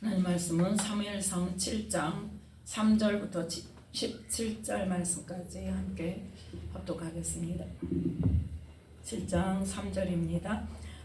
하나님 말씀은 사무엘상 7장 3절부터 17절 말씀까지 함께 합독하겠습니다. 7장 3절입니다.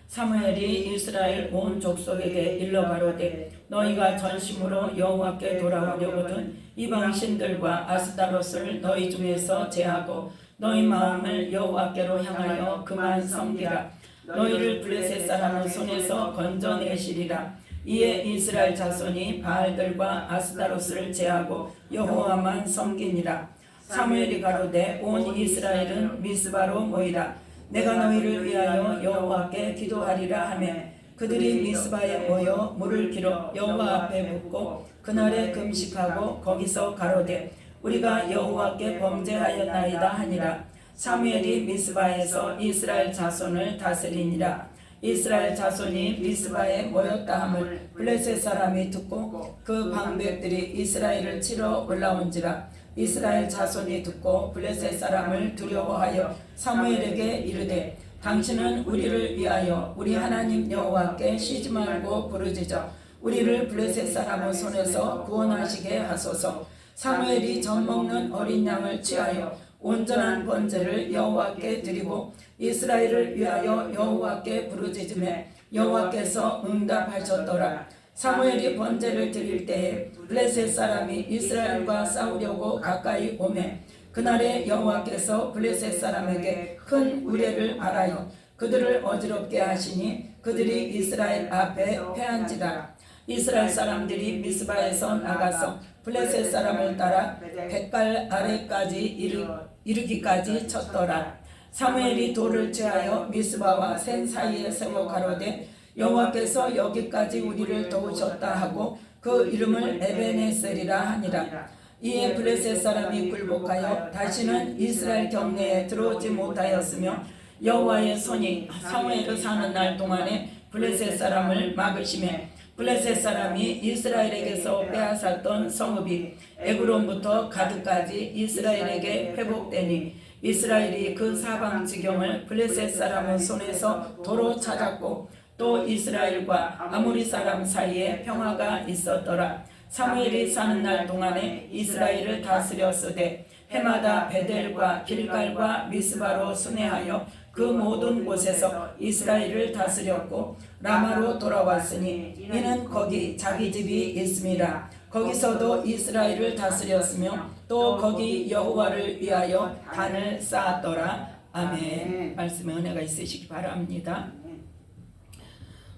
사무엘이 이스라엘 온 족속에게 일러 가로되 너희가 전심으로 여호와께 돌아오려거든 이방 신들과 아스타롯을 너희 중에서 제하고 너희 마음을 여호와께로 향하여 그만 섬기라. 너희를 블레셋 사람의 손에서 건져내시리라. 이에 이스라엘 자손이 바알들과 아스타롯을 제하고 여호와만 섬기니라. 사무엘이 가로되 온 이스라엘은 미스바로 모이라. 내가 너희를 위하여 여호와께 기도하리라 하매 그들이 미스바에 모여 물을 길어 여호와 앞에 붓고 그날에 금식하고 거기서 가로되 우리가 여호와께 범죄하였나이다 하니라. 사무엘이 미스바에서 이스라엘 자손을 다스리니라. 이스라엘 자손이 미스바에 모였다 함을 블레셋 사람이 듣고 그 방백들이 이스라엘을 치러 올라온지라. 이스라엘 자손이 듣고 블레셋 사람을 두려워하여 사무엘에게 이르되 당신은 우리를 위하여 우리 하나님 여호와께 쉬지 말고 부르짖어 우리를 블레셋 사람의 손에서 구원하시게 하소서. 사무엘이 젖먹는 어린 양을 취하여 온전한 번제를 여호와께 드리고 이스라엘을 위하여 여호와께 부르짖으매 여호와께서 응답하셨더라. 사무엘이 번제를 드릴 때에 블레셋 사람이 이스라엘과 싸우려고 가까이 오매 그날에 여호와께서 블레셋 사람에게 큰 우레를 알아요 그들을 어지럽게 하시니 그들이 이스라엘 앞에 패한지라. 이스라엘 사람들이 미스바에서 나가서 블레셋 사람을 따라 백갈 아래까지 이르기까지 쳤더라. 사무엘이 돌을 취하여 미스바와 센 사이에 세워 가로되 여호와께서 여기까지 우리를 도우셨다 하고 그 이름을 에베네셀이라 하니라. 이에 블레셋 사람이 굴복하여 다시는 이스라엘 경내에 들어오지 못하였으며 여호와의 손이 사무엘이 사는 날 동안에 블레셋 사람을 막으시매 블레셋 사람이 이스라엘에게서 빼앗았던 성읍이 에그론부터 가드까지 이스라엘에게 회복되니 이스라엘이 그 사방 지경을 블레셋 사람의 손에서 도로 찾았고 또 이스라엘과 아모리 사람 사이에 평화가 있었더라. 사무엘이 사는 날 동안에 이스라엘을 다스렸으되 해마다 베델과 길갈과 미스바로 순회하여 그 모든 곳에서 이스라엘을 다스렸고 라마로 돌아왔으니 이는 거기 자기 집이 있음이라. 거기서도 이스라엘을 다스렸으며 또 거기 여호와를 위하여 단을 쌓았더라. 아멘. 말씀에 은혜가 있으시기 바랍니다.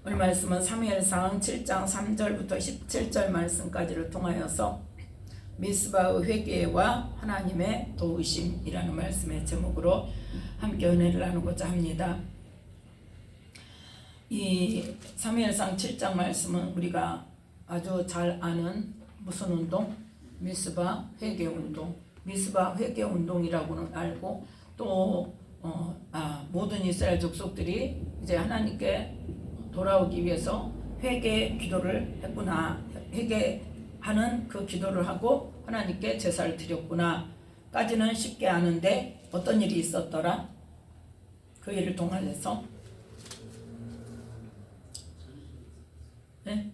오늘 말씀은 사무엘상 7장 3절부터 17절 말씀까지를 통하여서 미스바의 회개와 하나님의 도우심이라는 말씀의 제목으로 함께 은혜를 나누고자 합니다. 이 사무엘상 7장 말씀은 우리가 아주 잘 아는 무슨 운동? 미스바 회개 운동. 미스바 회개 운동이라고는 알고 또 모든 이스라엘 족속들이 이제 하나님께 돌아오기 위해서 회개 기도를 했구나. 회개하는 그 기도를 하고 하나님께 제사를 드렸구나 까지는 쉽게 아는데 어떤 일이 있었더라? 그 일을 통해서 네?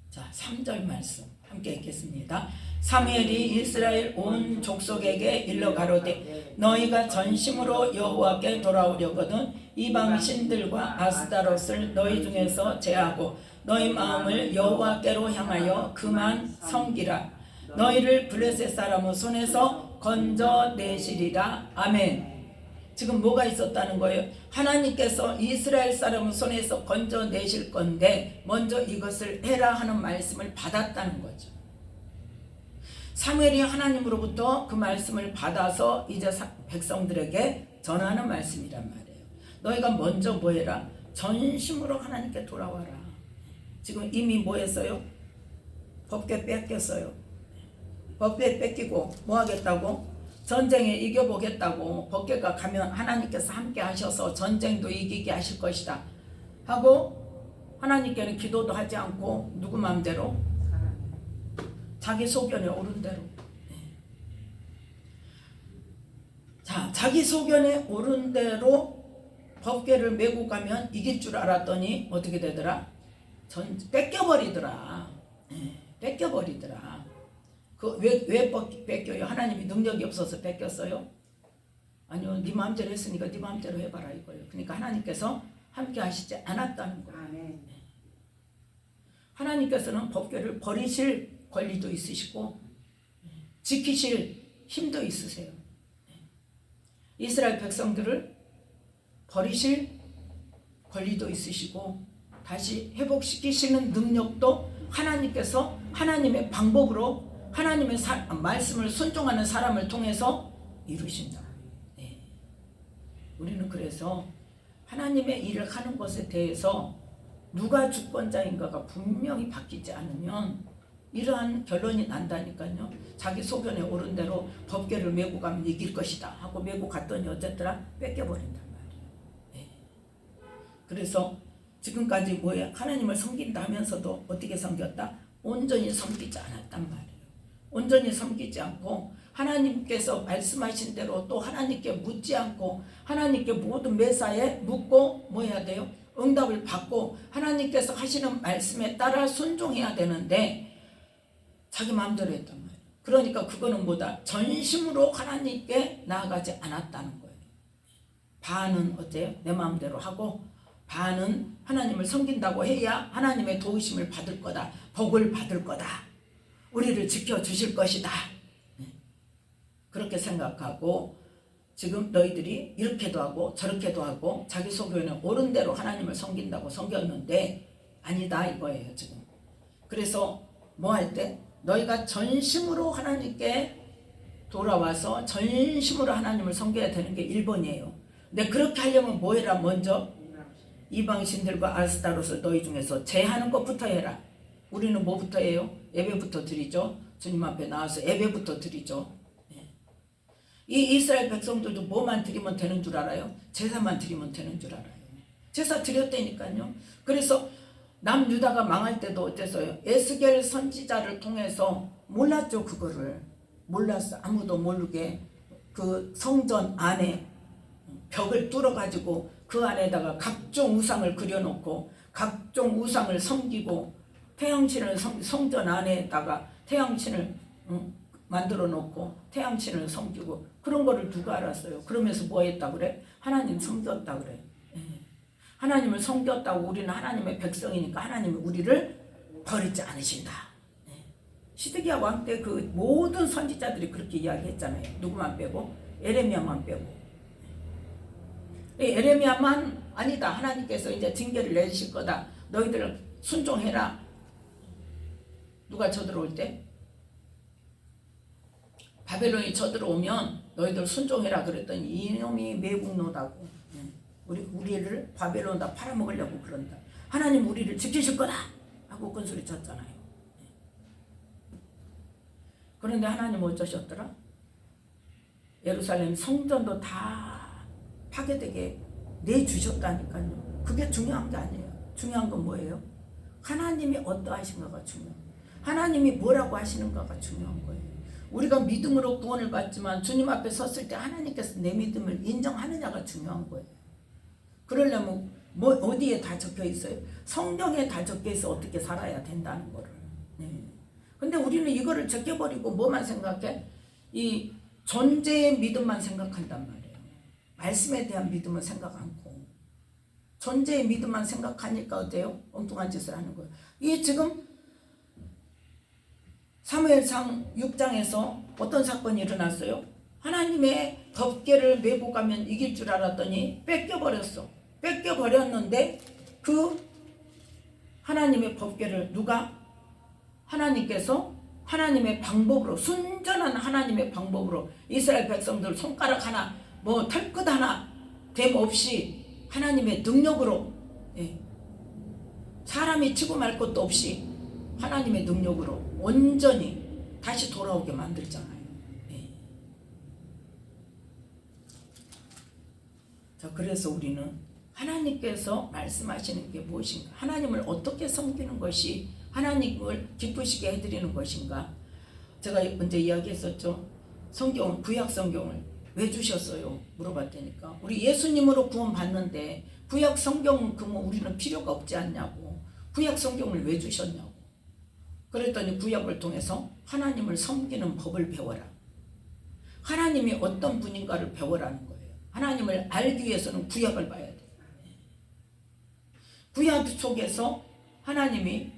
자, 3절 말씀 함께 읽겠습니다. 사무엘이 이스라엘 온 족속에게 일러 가로되 너희가 전심으로 여호와께 돌아오려거든 이방 신들과 아스타롯을 너희 중에서 제하고 너희 마음을 여호와께로 향하여 그만 섬기라. 너희를 블레셋 사람의 손에서 건져내시리라. 아멘. 지금 뭐가 있었다는 거예요? 하나님께서 이스라엘 사람의 손에서 건져내실 건데 먼저 이것을 해라 하는 말씀을 받았다는 거죠. 사무엘이 하나님으로부터 그 말씀을 받아서 이제 백성들에게 전하는 말씀이란 말이에요. 너희가 먼저 뭐 해라? 전심으로 하나님께 돌아와라. 지금 이미 뭐 했어요? 법궤 뺏겼어요. 법궤 뺏기고 뭐 하겠다고? 전쟁에 이겨보겠다고. 법궤가 가면 하나님께서 함께 하셔서 전쟁도 이기게 하실 것이다 하고 하나님께는 기도도 하지 않고 누구 마음대로? 자기 소견에 오른 대로. 자, 자기 소견에 오른 대로 법궤를 메고 가면 이길 줄 알았더니 어떻게 되더라? 뺏겨버리더라. 뺏겨버리더라. 왜 뺏겨요? 하나님이 능력이 없어서 뺏겼어요? 아니요, 네 마음대로 했으니까 네 마음대로 해봐라 이거예요. 그러니까 하나님께서 함께 하시지 않았다는 거예요. 하나님께서는 법궤를 버리실 권리도 있으시고 지키실 힘도 있으세요. 이스라엘 백성들을 버리실 권리도 있으시고 다시 회복시키시는 능력도 하나님께서 하나님의 방법으로 하나님의 말씀을 순종하는 사람을 통해서 이루신다. 우리는 그래서 하나님의 일을 하는 것에 대해서 누가 주권자인가가 분명히 바뀌지 않으면 이러한 결론이 난다니까요. 자기 소견에 오른 대로 법궤를 메고 가면 이길 것이다 하고 메고 갔더니 어쨌더라? 뺏겨버린단 말이에요. 그래서 지금까지 뭐야? 하나님을 섬긴다 하면서도 어떻게 섬겼다? 온전히 섬기지 않았단 말이에요. 온전히 섬기지 않고 하나님께서 말씀하신 대로 또 하나님께 묻지 않고 하나님께 모든 매사에 묻고 뭐 해야 돼요? 응답을 받고 하나님께서 하시는 말씀에 따라 순종해야 되는데 자기 마음대로 했단 말이에요. 그러니까 그거는 뭐다? 전심으로 하나님께 나아가지 않았다는 거예요. 반은 어때요? 내 마음대로 하고 반은 하나님을 섬긴다고 해야 하나님의 도우심을 받을 거다. 복을 받을 거다. 우리를 지켜주실 것이다. 그렇게 생각하고 지금 너희들이 이렇게도 하고 저렇게도 하고 자기 소견에 옳은 대로 하나님을 섬긴다고 섬겼는데 아니다 이거예요 지금. 그래서 뭐 할 때? 너희가 전심으로 하나님께 돌아와서 전심으로 하나님을 섬겨야 되는 게 1번이에요. 근데 그렇게 하려면 뭐 해라? 먼저 이방신들과 아스타롯을 너희 중에서 제하는 것부터 해라. 우리는 뭐부터 해요? 예배부터 드리죠. 주님 앞에 나와서 예배부터 드리죠. 이 이스라엘 백성들도 뭐만 드리면 되는 줄 알아요? 제사만 드리면 되는 줄 알아요. 제사 드렸다니까요. 그래서 남유다가 망할 때도 어땠어요? 에스겔 선지자를 통해서 몰랐죠. 그거를 몰랐어. 아무도 모르게 그 성전 안에 벽을 뚫어가지고 그 안에다가 각종 우상을 그려놓고 각종 우상을 섬기고 태양신을 성전 안에다가 태양신을 만들어 놓고 태양신을 섬기고 그런 거를 누가 알았어요? 그러면서 뭐 했다 그래? 하나님 섬겼다 그래. 하나님을 섬겼다고 우리는 하나님의 백성이니까 하나님이 우리를 버리지 않으신다. 시드기야 왕 때 그 모든 선지자들이 그렇게 이야기했잖아요. 누구만 빼고? 에레미야만 빼고. 에레미야만 아니다. 하나님께서 이제 징계를 내리실 거다. 너희들 순종해라. 누가 쳐들어올 때? 바벨론이 쳐들어오면 너희들 순종해라 그랬더니 이놈이 매국노다고 우리를 바벨론다 팔아먹으려고 그런다. 하나님 우리를 지키실 거다 하고 큰 소리 쳤잖아요. 그런데 하나님 어쩌셨더라? 예루살렘 성전도 다 파괴되게 내주셨다니까요. 그게 중요한 게 아니에요. 중요한 건 뭐예요? 하나님이 어떠하신가가 중요해요. 하나님이 뭐라고 하시는가가 중요한 거예요. 우리가 믿음으로 구원을 받지만 주님 앞에 섰을 때 하나님께서 내 믿음을 인정하느냐가 중요한 거예요. 그러려면 뭐 어디에 다 적혀 있어요? 성경에 다 적혀 있어 어떻게 살아야 된다는 거를. 근데 우리는 이거를 적혀버리고 뭐만 생각해? 이 존재의 믿음만 생각한단 말이에요. 말씀에 대한 믿음은 생각 않고 존재의 믿음만 생각하니까 어때요? 엉뚱한 짓을 하는 거예요. 이게 지금 사무엘상 6장에서 어떤 사건이 일어났어요? 하나님의 법궤를 메고 가면 이길 줄 알았더니 뺏겨버렸어. 뺏겨버렸는데 그 하나님의 법궤를 누가? 하나님께서 하나님의 방법으로 순전한 하나님의 방법으로 이스라엘 백성들 손가락 하나 뭐 털끝 하나 됨 없이 하나님의 능력으로 사람이 치고 말 것도 없이 하나님의 능력으로 온전히 다시 돌아오게 만들잖아요. 자, 그래서 우리는 하나님께서 말씀하시는 게 무엇인가? 하나님을 어떻게 섬기는 것이 하나님을 기쁘시게 해드리는 것인가? 제가 먼저 이야기했었죠. 성경, 구약 성경을 왜 주셨어요? 물어봤다니까. 우리 예수님으로 구원 받는데 구약 성경은 그러면 우리는 필요가 없지 않냐고. 구약 성경을 왜 주셨냐고. 그랬더니 구약을 통해서 하나님을 섬기는 법을 배워라. 하나님이 어떤 분인가를 배워라는 거예요. 하나님을 알기 위해서는 구약을 봐야 돼요. 구약 속에서 하나님이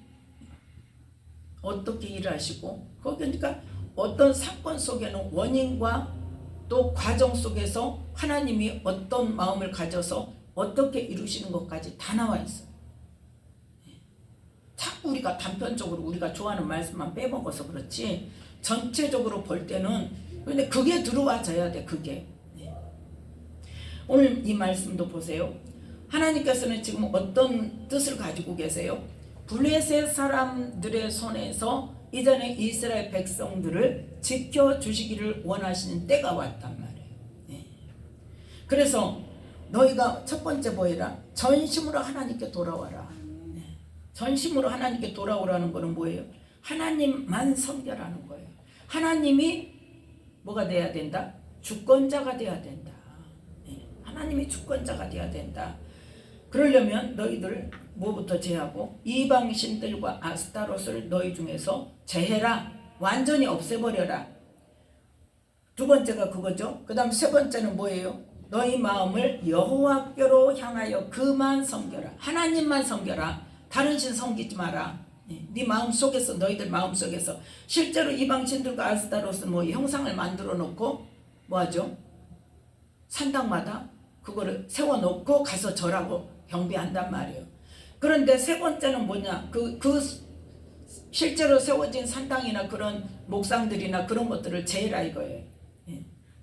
어떻게 일하시고, 그러니까 어떤 사건 속에는 원인과 또 과정 속에서 하나님이 어떤 마음을 가져서 어떻게 이루시는 것까지 다 나와 있어요. 자꾸 우리가 단편적으로 우리가 좋아하는 말씀만 빼먹어서 그렇지, 전체적으로 볼 때는, 근데 그게 들어와져야 돼. 그게. 오늘 이 말씀도 보세요. 하나님께서는 지금 어떤 뜻을 가지고 계세요? 블레셋 사람들의 손에서 이전에 이스라엘 백성들을 지켜주시기를 원하시는 때가 왔단 말이에요. 그래서 너희가 첫 번째 뭐해라? 전심으로 하나님께 돌아와라. 전심으로 하나님께 돌아오라는 거는 뭐예요? 하나님만 섬겨라는 거예요. 하나님이 뭐가 돼야 된다? 주권자가 돼야 된다. 하나님이 주권자가 돼야 된다. 그러려면 너희들 뭐부터 제하고 이방신들과 아스타롯을 너희 중에서 제해라. 완전히 없애버려라. 두 번째가 그거죠. 그 다음 세 번째는 뭐예요? 너희 마음을 여호와께로 향하여 그만 섬겨라. 하나님만 섬겨라. 다른 신 섬기지 마라. 네 마음 속에서, 너희들 마음 속에서. 실제로 이방신들과 아스타롯은 뭐 형상을 만들어 놓고 뭐하죠? 산당마다 그거를 세워놓고 가서 절하고 경배한단 말이에요. 그런데 세 번째는 뭐냐? 그 실제로 세워진 산당이나 그런 목상들이나 그런 것들을 제해라 이거예요.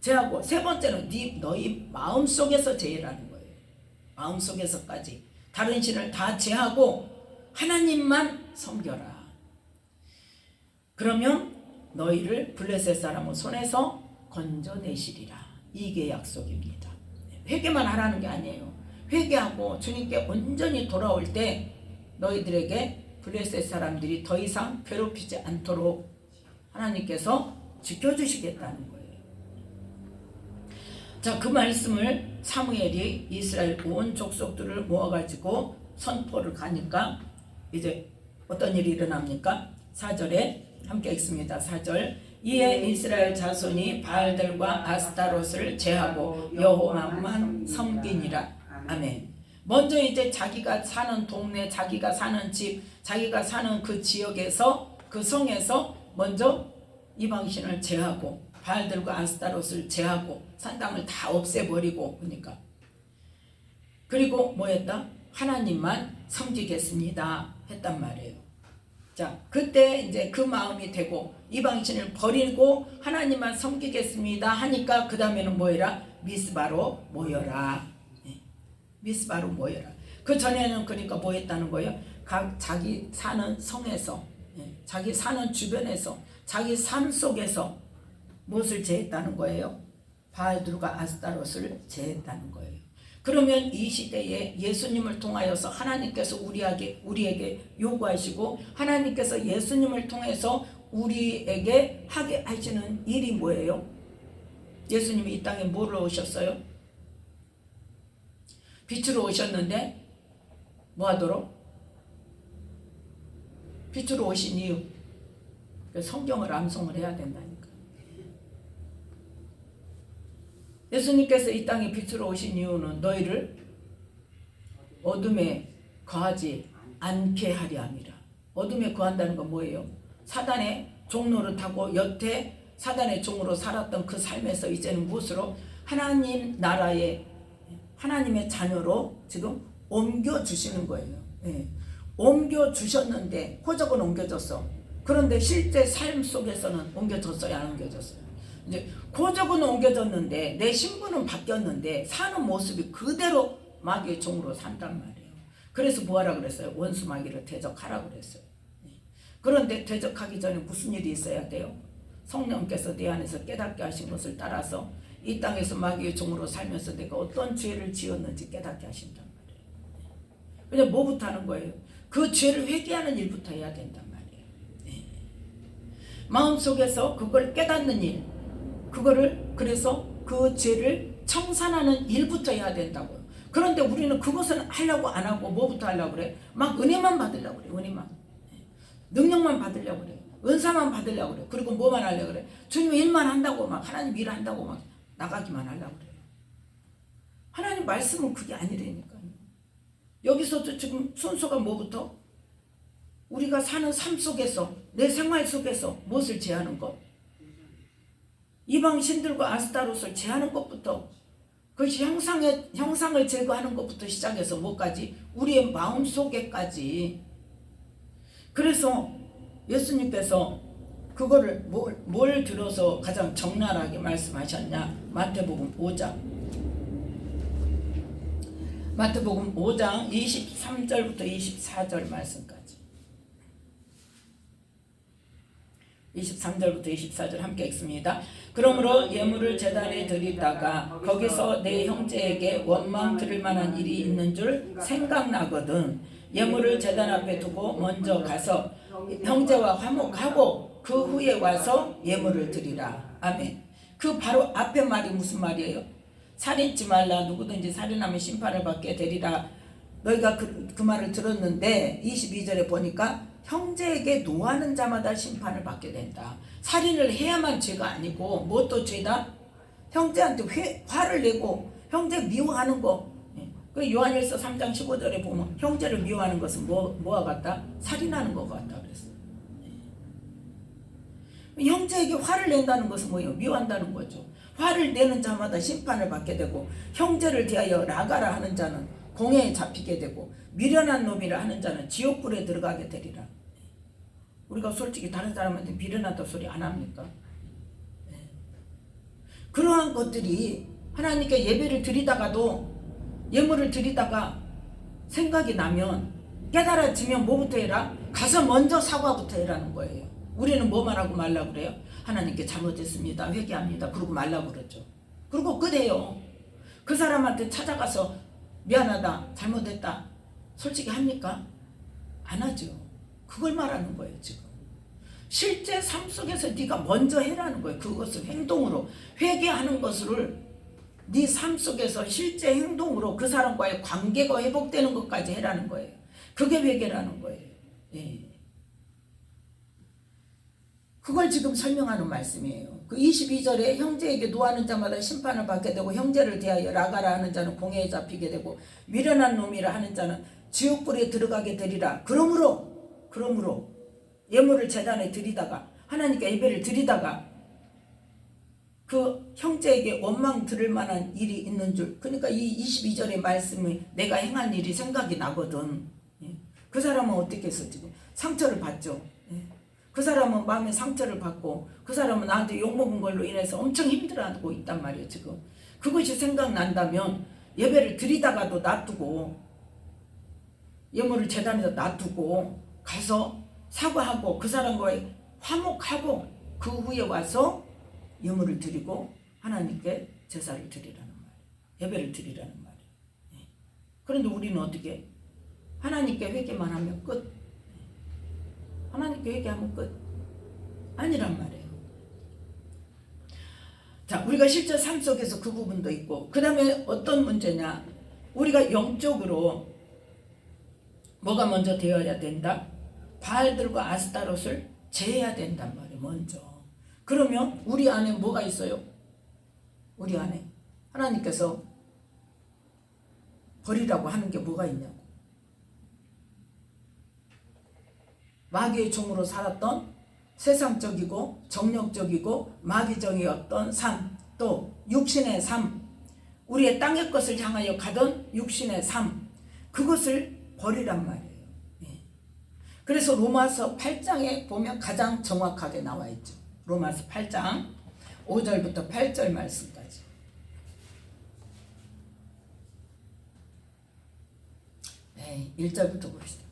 제하고 세 번째는 너희 마음 속에서 제해라는 거예요. 마음 속에서까지 다른 신을 다 제하고 하나님만 섬겨라. 그러면 너희를 블레셋 사람의 손에서 건져내시리라. 이게 약속입니다. 회개만 하라는 게 아니에요. 회개하고 주님께 온전히 돌아올 때 너희들에게 블레셋 사람들이 더 이상 괴롭히지 않도록 하나님께서 지켜주시겠다는 거예요. 자, 그 말씀을 사무엘이 이스라엘 온 족속들을 모아가지고 선포를 가니까 이제 어떤 일이 일어납니까? 4절에 함께 읽습니다. 4절. 이에 이스라엘 자손이 바알들과 아스타롯을 제하고 여호와만 섬기니라. 아멘. 먼저 이제 자기가 사는 동네, 자기가 사는 집, 자기가 사는 그 지역에서, 그 성에서 먼저 이방신을 제하고 바알들과 아스타롯을 제하고 산당을 다 없애버리고, 그러니까 그리고 뭐 했다? 하나님만 섬기겠습니다 했단 말이에요. 자, 그때 이제 그 마음이 되고 이방신을 버리고 하나님만 섬기겠습니다 하니까 그 다음에는 뭐해라? 미스바로 모여라. 미스바로 모여라. 그 전에는 그러니까 뭐 했다는 거예요? 자기 사는 성에서, 자기 사는 주변에서, 자기 삶 속에서 무엇을 제했다는 거예요? 바알들과 아스타롯을 제했다는 거예요. 그러면 이 시대에 예수님을 통하여서 하나님께서 우리에게 요구하시고 하나님께서 예수님을 통해서 우리에게 하게 하시는 일이 뭐예요? 예수님이 이 땅에 뭐로 오셨어요? 빛으로 오셨는데 뭐 하도록? 빛으로 오신 이유, 성경을 암송을 해야 된다니까. 예수님께서 이 땅에 빛으로 오신 이유는 너희를 어둠에 거하지 않게 하려 함이라. 어둠에 거한다는 건 뭐예요? 사단의 종노릇하고 여태 사단의 종으로 살았던 그 삶에서 이제는 무엇으로? 하나님 나라의 하나님의 자녀로 지금 옮겨주시는 거예요. 옮겨주셨는데 호적은 옮겨졌어. 그런데 실제 삶 속에서는 옮겨졌어요? 안 옮겨졌어요? 이제 고적은 옮겨졌는데 내 신분은 바뀌었는데 사는 모습이 그대로 마귀의 종으로 산단 말이에요. 그래서 뭐하라 그랬어요? 원수 마귀를 대적하라 그랬어요. 그런데 대적하기 전에 무슨 일이 있어야 돼요? 성령께서 내 안에서 깨닫게 하신 것을 따라서 이 땅에서 마귀의 종으로 살면서 내가 어떤 죄를 지었는지 깨닫게 하신단 말이에요. 그냥 뭐부터 하는 거예요? 그 죄를 회개하는 일부터 해야 된단 말이에요. 마음속에서 그걸 깨닫는 일, 그거를 그래서 그 죄를 청산하는 일부터 해야 된다고요. 그런데 우리는 그것은 하려고 안 하고 뭐부터 하려고 그래? 막 은혜만 받으려고 그래. 은혜만. 능력만 받으려고 그래. 은사만 받으려고 그래. 그리고 뭐만 하려고 그래? 주님 일만 한다고 막 하나님 일 한다고 막 나가기만 하려고 그래. 하나님 말씀은 그게 아니라니까요. 여기서도 지금 순서가 뭐부터? 우리가 사는 삶 속에서 내 생활 속에서 무엇을 제하는 것? 이방 신들과 아스타롯을 제하는 것부터 그것이 형상을 제거하는 것부터 시작해서 뭐까지? 우리의 마음속에까지. 그래서 예수님께서 그거를 뭘 들어서 가장 적나라하게 말씀하셨냐? 마태복음 5장 23절부터 24절 말씀까지. 23절부터 24절 함께 읽습니다. 그러므로 예물을 제단에 드리다가 거기서 내 형제에게 원망 들을 만한 일이 있는 줄 생각나거든 예물을 제단 앞에 두고 먼저 가서 형제와 화목하고 그 후에 와서 예물을 드리라. 아멘. 그 바로 앞에 말이 무슨 말이에요? 살인치 말라. 누구든지 살인하면 심판을 받게 되리라. 너희가 그 말을 들었는데 22절에 보니까 형제에게 노하는 자마다 심판을 받게 된다. 살인을 해야만 죄가 아니고 무엇도 죄다? 형제한테 화를 내고 형제 미워하는 거. 그 요한일서 3장 15절에 보면 형제를 미워하는 것은 뭐와 같다? 살인하는 것 같다 그랬어. 형제에게 화를 낸다는 것은 뭐예요? 미워한다는 거죠. 화를 내는 자마다 심판을 받게 되고 형제를 대하여 나가라 하는 자는 공회에 잡히게 되고 미련한 놈이라 하는 자는 지옥불에 들어가게 되리라. 우리가 솔직히 다른 사람한테 미련하다 소리 안 합니까? 그러한 것들이 하나님께 예배를 드리다가도 예물을 드리다가 생각이 나면 깨달아지면 뭐부터 해라? 가서 먼저 사과부터 해라는 거예요. 우리는 뭐만 하고 말라고 그래요? 하나님께 잘못했습니다. 회개합니다. 그러고 말라고 그러죠. 그리고 끝에요. 그 사람한테 찾아가서 미안하다. 잘못했다. 솔직히 합니까? 안 하죠. 그걸 말하는 거예요. 지금. 실제 삶 속에서 네가 먼저 해라는 거예요. 그것을 행동으로. 회개하는 것을 네 삶 속에서 실제 행동으로 그 사람과의 관계가 회복되는 것까지 해라는 거예요. 그게 회개라는 거예요. 예. 그걸 지금 설명하는 말씀이에요. 그 22절에 형제에게 노하는 자마다 심판을 받게 되고 형제를 대하여 나가라 하는 자는 공회에 잡히게 되고 미련한 놈이라 하는 자는 지옥불에 들어가게 되리라. 그러므로 예물을 제단에 드리다가 하나님께 예배를 드리다가 그 형제에게 원망 들을 만한 일이 있는 줄. 그러니까 이 22절의 말씀이 내가 행한 일이 생각이 나거든. 그 사람은 어떻게 해서 지금 상처를 받죠. 그 사람은 마음에 상처를 받고 그 사람은 나한테 욕먹은 걸로 인해서 엄청 힘들어하고 있단 말이에요. 지금 그것이 생각난다면 예배를 드리다가도 놔두고 예물을 제단에서 놔두고 가서 사과하고 그 사람과의 화목하고 그 후에 와서 예물을 드리고 하나님께 제사를 드리라는 말이에요. 예배를 드리라는 말이에요. 그런데 우리는 어떻게? 하나님께 회개만 하면 끝. 하나님께 회개하면 끝. 아니란 말이에요. 자, 우리가 실제 삶 속에서 그 부분도 있고 그 다음에 어떤 문제냐? 우리가 영적으로 뭐가 먼저 되어야 된다? 바알들과 아스타롯을 제해야 된단 말이에요. 먼저. 그러면 우리 안에 뭐가 있어요? 우리 안에 하나님께서 버리라고 하는 게 뭐가 있냐고. 마귀의 종으로 살았던 세상적이고 정력적이고 마귀적이었던 삶, 또 육신의 삶, 우리의 땅의 것을 향하여 가던 육신의 삶, 그것을 버리란 말이에요. 그래서 로마서 8장에 보면 가장 정확하게 나와 있죠. 로마서 8장 5절부터 8절 말씀까지. 네, 1절부터 봅시다.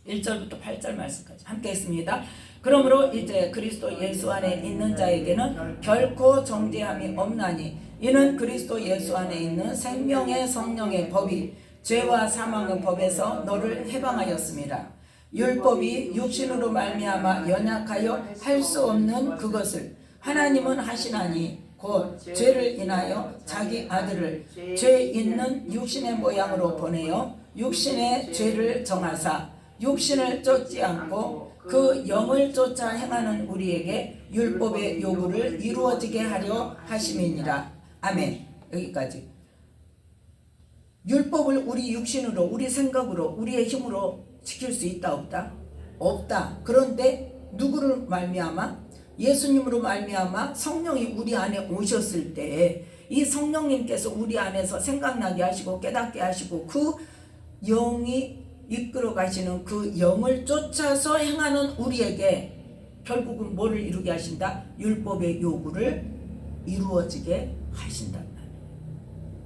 1절부터 8절 말씀까지 함께 했습니다. 그러므로 이제 그리스도 예수 안에 있는 자에게는 결코 정죄함이 없나니 이는 그리스도 예수 안에 있는 생명의 성령의 법이 죄와 사망의 법에서 너를 해방하였습니다. 율법이 육신으로 말미암아 연약하여 할 수 없는 그것을 하나님은 하시나니 곧 죄를 인하여 자기 아들을 죄 있는 육신의 모양으로 보내어 육신의 죄를 정하사 육신을 쫓지 않고 그 영을 쫓아 행하는 우리에게 율법의 요구를 이루어지게 하려 하심이니라. 아멘. 여기까지. 율법을 우리 육신으로, 우리 생각으로, 우리의 힘으로 지킬 수 있다 없다? 없다. 그런데 누구를 말미암아? 예수님으로 말미암아 성령이 우리 안에 오셨을 때 이 성령님께서 우리 안에서 생각나게 하시고 깨닫게 하시고 그 영이 이끌어 가시는 그 영을 쫓아서 행하는 우리에게 결국은 뭐를 이루게 하신다? 율법의 요구를 이루어지게 하신다.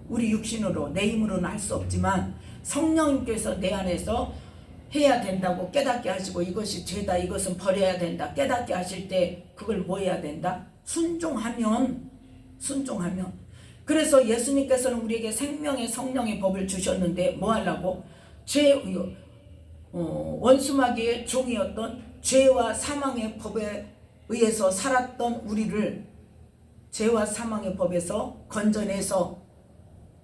우리 육신으로 내 힘으로는 할 수 없지만 성령님께서 내 안에서 해야 된다고 깨닫게 하시고 이것이 죄다, 이것은 버려야 된다 깨닫게 하실 때 그걸 뭐 해야 된다? 순종하면. 그래서 예수님께서는 우리에게 생명의 성령의 법을 주셨는데 뭐 하려고? 원수마귀의 종이었던 죄와 사망의 법에 의해서 살았던 우리를 죄와 사망의 법에서 건져내서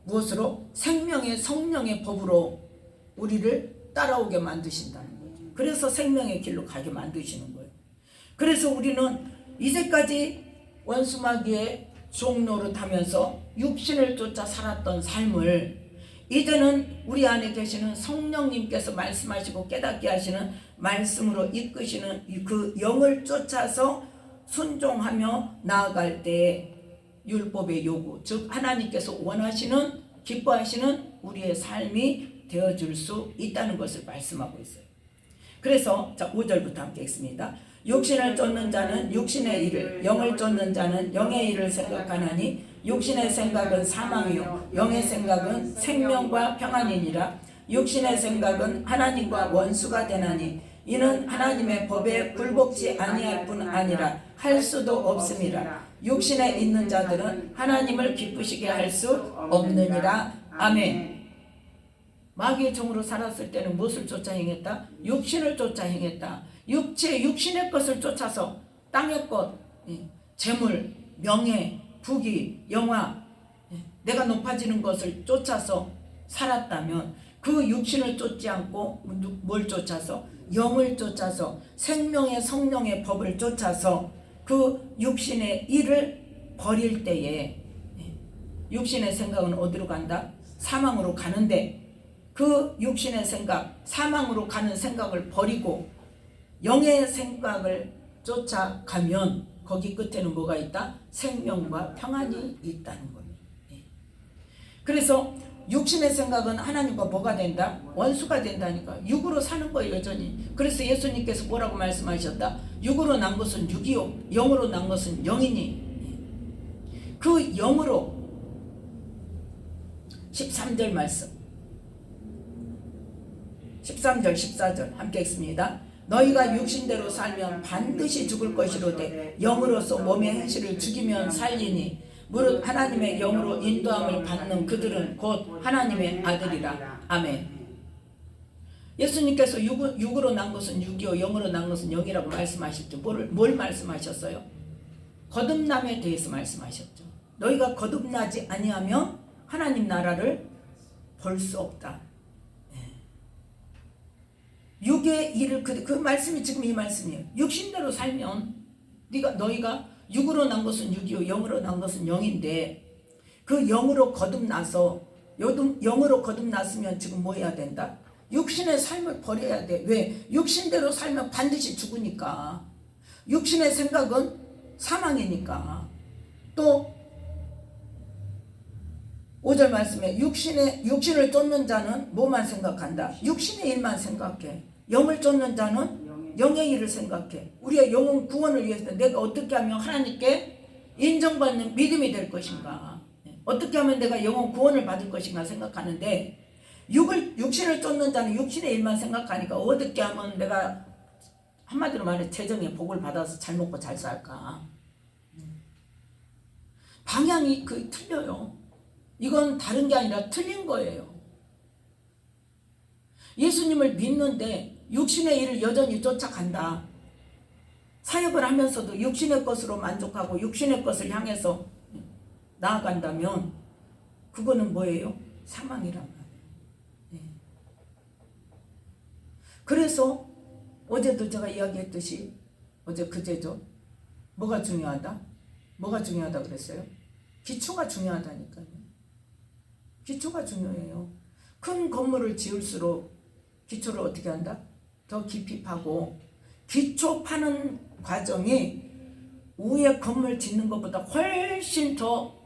무엇으로? 생명의 성령의 법으로 우리를 따라오게 만드신다는 거죠. 그래서 생명의 길로 가게 만드시는 거예요. 그래서 우리는 이제까지 원수마귀의 종 노릇하면서 육신을 쫓아 살았던 삶을 이제는 우리 안에 계시는 성령님께서 말씀하시고 깨닫게 하시는 말씀으로 이끄시는 그 영을 쫓아서 순종하며 나아갈 때에 율법의 요구, 즉 하나님께서 원하시는 기뻐하시는 우리의 삶이 되어줄 수 있다는 것을 말씀하고 있어요. 그래서 자 5절부터 함께 읽습니다. 육신을 쫓는 자는 육신의 일을, 영을 쫓는 자는 영의 일을 생각하나니 육신의 생각은 사망이요 영의 생각은 생명과 평안이니라. 육신의 생각은 하나님과 원수가 되나니 이는 하나님의 법에 굴복지 아니할 뿐 아니라 할 수도 없음이라. 육신에 있는 자들은 하나님을 기쁘시게 할 수 없느니라. 아멘. 마귀의 종으로 살았을 때는 무엇을 쫓아 행했다? 육신을 쫓아 행했다. 육신의 것을 쫓아서 땅의 것, 재물, 명예, 부귀, 영화, 내가 높아지는 것을 쫓아서 살았다면 그 육신을 쫓지 않고 뭘 쫓아서? 영을 쫓아서 생명의 성령의 법을 쫓아서 그 육신의 일을 버릴 때에 육신의 생각은 어디로 간다? 사망으로 가는데 그 육신의 생각, 사망으로 가는 생각을 버리고 영의 생각을 쫓아가면 거기 끝에는 뭐가 있다? 생명과 평안이 있다는 겁니다. 그래서 육신의 생각은 하나님과 뭐가 된다? 원수가 된다니까. 육으로 사는 거예요, 여전히. 그래서 예수님께서 뭐라고 말씀하셨다? 육으로 난 것은 육이요 영으로 난 것은 영이니. 그 영으로 13절 말씀 13절 14절 함께 읽습니다. 너희가 육신대로 살면 반드시 죽을 것이로되 영으로서 몸의 행실을 죽이면 살리니 무릇 하나님의 영으로 인도함을 받는 그들은 곧 하나님의 아들이라. 아멘. 예수님께서 육으로 난 것은 육이요 영으로 난 것은 영이라고 말씀하실 때 뭘 말씀하셨어요? 거듭남에 대해서 말씀하셨죠. 너희가 거듭나지 아니하면 하나님 나라를 볼 수 없다. 육의 일을 그 말씀이 지금 이 말씀이에요. 육신대로 살면 너희가 육으로 난 것은 육이요 영으로 난 것은 영인데 그 영으로 거듭나서 영으로 거듭났으면 지금 뭐 해야 된다? 육신의 삶을 버려야 돼. 왜? 육신대로 살면 반드시 죽으니까. 육신의 생각은 사망이니까. 또 5절 말씀에 육신을 쫓는 자는 뭐만 생각한다? 육신의 일만 생각해. 영을 쫓는 자는 영의 일을 생각해. 우리의 영혼 구원을 위해서 내가 어떻게 하면 하나님께 인정받는 믿음이 될 것인가, 어떻게 하면 내가 영혼 구원을 받을 것인가 생각하는데 육신을 쫓는 자는 육신의 일만 생각하니까 어떻게 하면 내가 한마디로 말해 재정의 복을 받아서 잘 먹고 잘 살까. 방향이 틀려요. 이건 다른 게 아니라 틀린 거예요. 예수님을 믿는데 육신의 일을 여전히 쫓아간다. 사역을 하면서도 육신의 것으로 만족하고 육신의 것을 향해서 나아간다면 그거는 뭐예요? 사망이란 말이에요. 네. 그래서 어제도 제가 이야기했듯이 어제 그제죠. 뭐가 중요하다? 뭐가 중요하다 그랬어요? 기초가 중요하다니까요. 기초가 중요해요. 큰 건물을 지을수록 기초를 어떻게 한다? 더 깊이 파고, 기초 파는 과정이 위에 건물 짓는 것보다 훨씬 더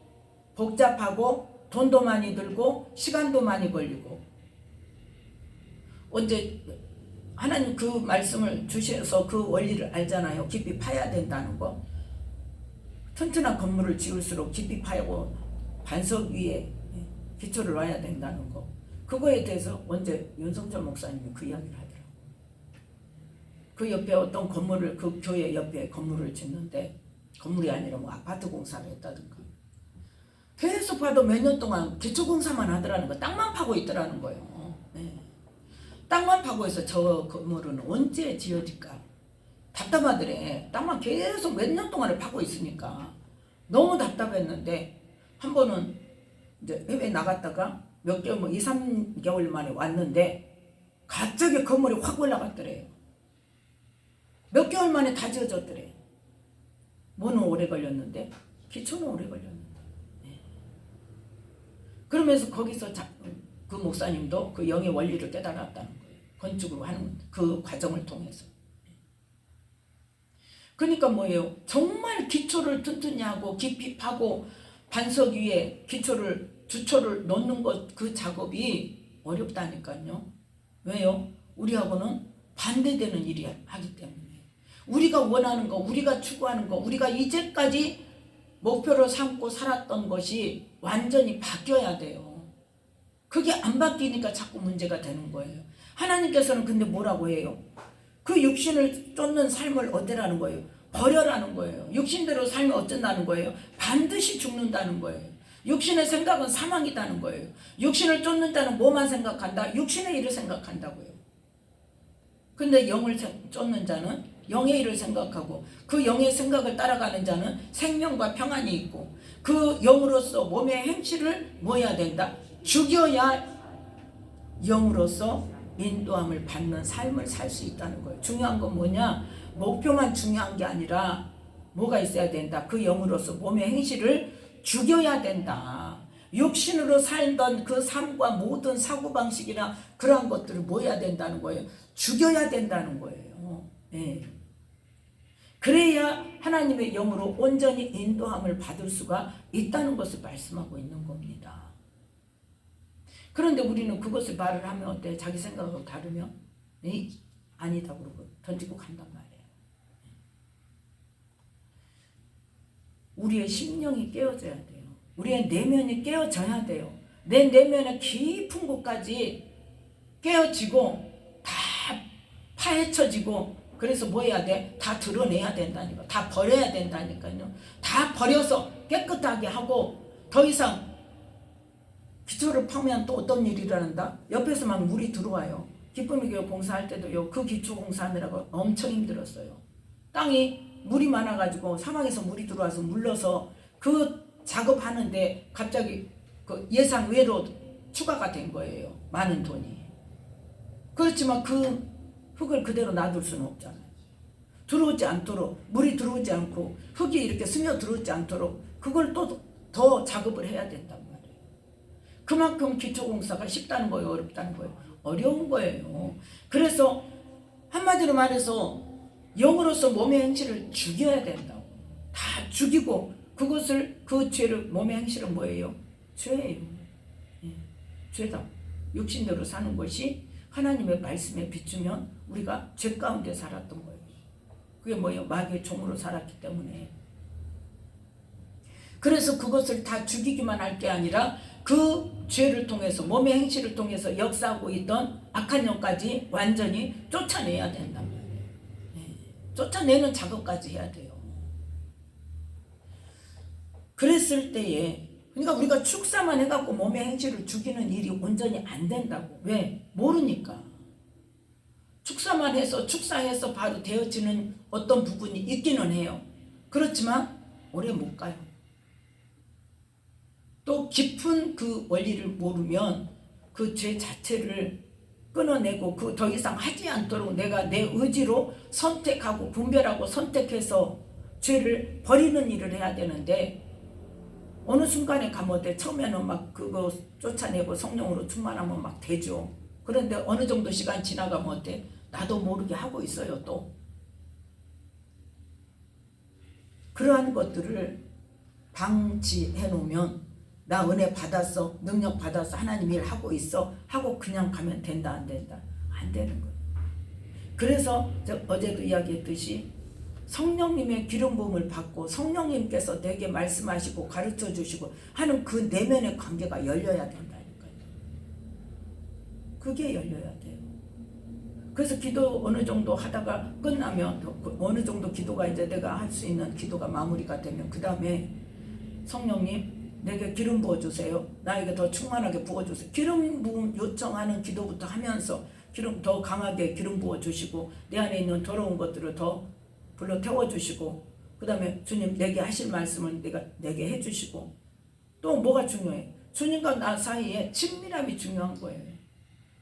복잡하고 돈도 많이 들고 시간도 많이 걸리고. 언제 하나님 그 말씀을 주셔서 그 원리를 알잖아요. 깊이 파야 된다는 거. 튼튼한 건물을 지을수록 깊이 파고 반석 위에 기초를 놔야 된다는 거. 그거에 대해서 언제 윤성철 목사님이 그 이야기를 하더라고요. 그 옆에 어떤 건물을, 그 교회 옆에 건물을 짓는데, 건물이 아니라 뭐 아파트 공사를 했다든가, 계속 봐도 몇 년 동안 기초 공사만 하더라는 거. 땅만 파고 있더라는 거예요. 네. 땅만 파고 해서 저 건물은 언제 지어질까 답답하더래. 땅만 계속 몇 년 동안을 파고 있으니까 너무 답답했는데, 한 번은 이제 해외 나갔다가 몇 개월, 뭐 2, 3개월 만에 왔는데 갑자기 건물이 확 올라갔더래요. 몇 개월 만에 다 지어졌더래. 뭐는 오래 걸렸는데 기초는 오래 걸렸는데. 네. 그러면서 거기서 그 목사님도 그 영의 원리를 깨달았다는 거예요. 건축을 하는 그 과정을 통해서. 그러니까 뭐예요? 정말 기초를 튼튼히 하고 깊이 파고 반석 위에 기초를, 주초를 놓는 것, 그 작업이 어렵다니까요. 왜요? 우리하고는 반대되는 일이 하기 때문에. 우리가 원하는 거, 우리가 추구하는 거, 우리가 이제까지 목표로 삼고 살았던 것이 완전히 바뀌어야 돼요. 그게 안 바뀌니까 자꾸 문제가 되는 거예요. 하나님께서는 근데 뭐라고 해요? 그 육신을 쫓는 삶을 어때라는 거예요? 버려라는 거예요. 육신대로 살면 어쩐다는 거예요? 반드시 죽는다는 거예요. 육신의 생각은 사망이다는 거예요. 육신을 쫓는 자는 뭐만 생각한다? 육신의 일을 생각한다고요. 근데 영을 쫓는 자는 영의 일을 생각하고, 그 영의 생각을 따라가는 자는 생명과 평안이 있고, 그 영으로서 몸의 행실을 뭐 해야 된다? 죽여야 영으로서 인도함을 받는 삶을 살 수 있다는 거예요. 중요한 건 뭐냐? 목표만 중요한 게 아니라 뭐가 있어야 된다? 그 영으로서 몸의 행실을 죽여야 된다. 육신으로 살던 그 삶과 모든 사고방식이나 그런 것들을 뭐 해야 된다는 거예요? 죽여야 된다는 거예요. 네. 그래야 하나님의 영으로 온전히 인도함을 받을 수가 있다는 것을 말씀하고 있는 겁니다. 그런데 우리는 그것을 말을 하면 어때? 자기 생각하고 다르면 아니다 그러고 던지고 간단 말이에요. 우리의 심령이 깨어져야 돼요. 우리의 내면이 깨어져야 돼요. 내 내면의 깊은 곳까지 깨어지고 다 파헤쳐지고, 그래서 뭐 해야 돼? 다 드러내야 된다니까. 다 버려야 된다니까요. 다 버려서 깨끗하게 하고, 더 이상 기초를 파면 또 어떤 일이 일어난다? 옆에서 막 물이 들어와요. 기쁨의 교회 공사할 때도요, 그 기초 공사하느라고 엄청 힘들었어요. 땅이 물이 많아가지고 사막에서 물이 들어와서 물러서 그 작업하는데 갑자기 그 예상 외로 추가가 된 거예요. 많은 돈이. 그렇지만 그 흙을 그대로 놔둘 수는 없잖아요. 들어오지 않도록, 물이 들어오지 않고 흙이 이렇게 스며 들어오지 않도록 그걸 또 더 작업을 해야 된단 말이에요. 그만큼 기초공사가 쉽다는 거예요? 어렵다는 거예요? 어려운 거예요. 그래서 한마디로 말해서 영으로서 몸의 행실을 죽여야 된다고. 다 죽이고, 그것을, 그 죄를, 몸의 행실은 뭐예요? 죄예요. 예, 죄다. 육신대로 사는 것이 하나님의 말씀에 비추면 우리가 죄 가운데 살았던 거예요. 그게 뭐예요? 마귀의 종으로 살았기 때문에. 그래서 그것을 다 죽이기만 할 게 아니라 그 죄를 통해서, 몸의 행실을 통해서 역사하고 있던 악한 영까지 완전히 쫓아내야 된단 말이에요. 네. 쫓아내는 작업까지 해야 돼요. 그랬을 때에, 그러니까 우리가 축사만 해갖고 몸의 행실을 죽이는 일이 온전히 안 된다고. 왜? 모르니까. 축사만 해서, 축사해서 바로 되어지는 어떤 부분이 있기는 해요. 그렇지만 오래 못 가요. 또 깊은 그 원리를 모르면 그 죄 자체를 끊어내고 그 더 이상 하지 않도록 내가 내 의지로 선택하고 분별하고 선택해서 죄를 버리는 일을 해야 되는데, 어느 순간에 가면 처음에는 막 그거 쫓아내고 성령으로 충만하면 막 되죠. 그런데 어느 정도 시간 지나가면 어때? 나도 모르게 하고 있어요. 또 그러한 것들을 방치해 놓으면 나 은혜 받았어, 능력 받았어, 하나님 일 하고 있어 하고 그냥 가면 된다 안 된다? 안 되는 거예요. 그래서 어제도 이야기했듯이 성령님의 기름 부음을 받고 성령님께서 내게 말씀하시고 가르쳐 주시고 하는 그 내면의 관계가 열려야 된다니까요. 그게 열려야 돼요. 그래서 기도 어느 정도 하다가 끝나면 어느 정도 기도가 이제 내가 할 수 있는 기도가 마무리가 되면 그 다음에 성령님 내게 기름 부어주세요. 나에게 더 충만하게 부어주세요. 기름 부음 요청하는 기도부터 하면서 기름 더 강하게 기름 부어주시고 내 안에 있는 더러운 것들을 더 불러 태워주시고 그 다음에 주님 내게 하실 말씀을 내게 해주시고 또 뭐가 중요해? 주님과 나 사이에 친밀함이 중요한 거예요.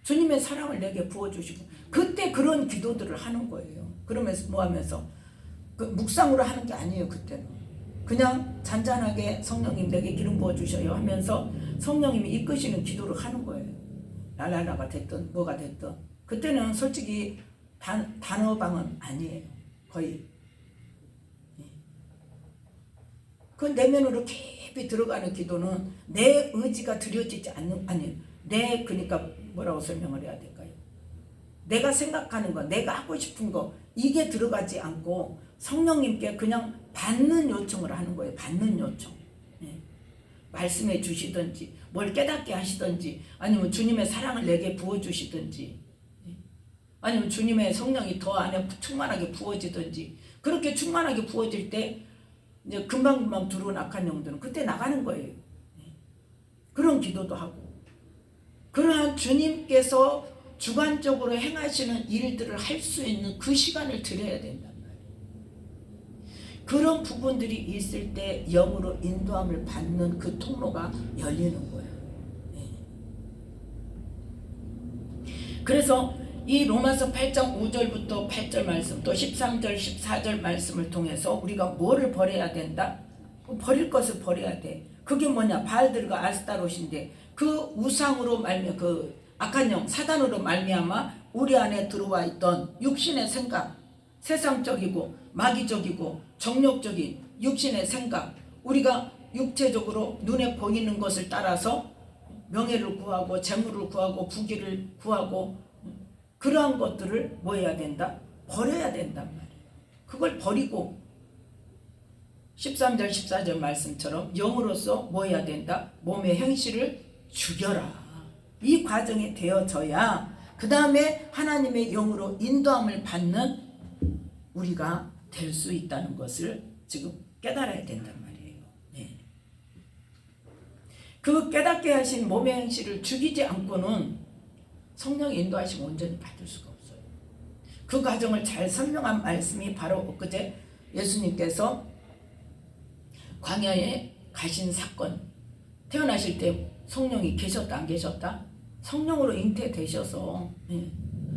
주님의 사랑을 내게 부어주시고 그때 그런 기도들을 하는 거예요. 그러면서 뭐 하면서 그 묵상으로 하는 게 아니에요. 그때는 그냥 잔잔하게 성령님 내게 기름 부어주셔요 하면서 성령님이 이끄시는 기도를 하는 거예요. 랄랄라가 됐든 뭐가 됐든 그때는 솔직히 단어방은 아니에요. 거의 그 내면으로 깊이 들어가는 기도는 내 의지가 들여지지 않는, 아니 그러니까 뭐라고 설명을 해야 될까요? 내가 생각하는 거, 내가 하고 싶은 거 이게 들어가지 않고 성령님께 그냥 받는 요청을 하는 거예요. 받는 요청. 말씀해 주시든지 뭘 깨닫게 하시든지 아니면 주님의 사랑을 내게 부어주시든지 아니면 주님의 성령이 더 안에 충만하게 부어지든지 그렇게 충만하게 부어질 때 이제 금방금방 들어온 악한 영들은 그때 나가는 거예요. 그런 기도도 하고 그러한 주님께서 주관적으로 행하시는 일들을 할 수 있는 그 시간을 드려야 된단 말이에요. 그런 부분들이 있을 때 영으로 인도함을 받는 그 통로가 열리는 거예요. 그래서 이 로마서 8장 5절부터 8절 말씀 또 13절 14절 말씀을 통해서 우리가 뭐를 버려야 된다? 버릴 것을 버려야 돼. 그게 뭐냐? 바알들과 아스타롯인데 그 우상으로 그 악한 영 사단으로 말미암아 우리 안에 들어와 있던 육신의 생각, 세상적이고 마귀적이고 정욕적인 육신의 생각, 우리가 육체적으로 눈에 보이는 것을 따라서 명예를 구하고 재물을 구하고 부귀를 구하고 그러한 것들을 뭐 해야 된다? 버려야 된단 말이에요. 그걸 버리고 13절 14절 말씀처럼 영으로서 뭐 해야 된다? 몸의 행실을 죽여라. 이 과정이 되어져야 그 다음에 하나님의 영으로 인도함을 받는 우리가 될 수 있다는 것을 지금 깨달아야 된단 말이에요. 네. 그 깨닫게 하신 몸의 행실을 죽이지 않고는 성령의 인도하심 온전히 받을 수가 없어요. 그 과정을 잘 설명한 말씀이 바로 엊그제 예수님께서 광야에 가신 사건, 태어나실 때 성령이 계셨다 안 계셨다? 성령으로 잉태되셔서